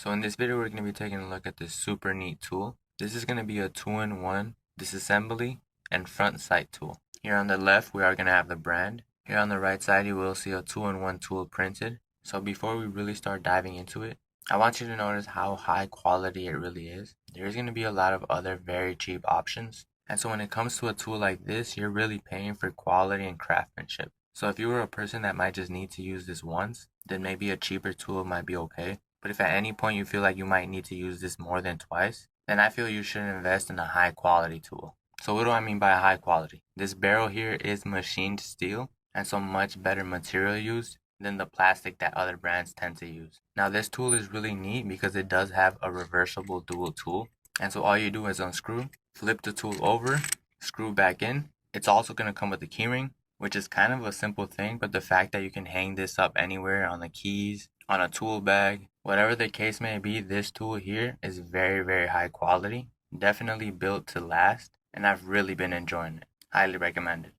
So in this video, we're going to be taking a look at this super neat tool. This is going to be a 2-in-1 disassembly and front sight tool. Here on the left, we are going to have the brand. Here on the right side, you will see a 2-in-1 tool printed. So before we really start diving into it, I want you to notice how high quality it really is. There's going to be a lot of other very cheap options. And so when it comes to a tool like this, you're really paying for quality and craftsmanship. So if you were a person that might just need to use this once, then maybe a cheaper tool might be okay. But if at any point you feel like you might need to use this more than twice, then I feel you should invest in a high quality tool. So what do I mean by high quality? This barrel here is machined steel, and so much better material used than the plastic that other brands tend to use. Now this tool is really neat because it does have a reversible dual tool, and so all you do is unscrew, flip the tool over, screw back in. It's also going to come with a keyring, which is kind of a simple thing, but the fact that you can hang this up anywhere on the keys, on a tool bag, whatever the case may be, this tool here is very, very high quality, definitely built to last, and I've really been enjoying it. Highly recommended.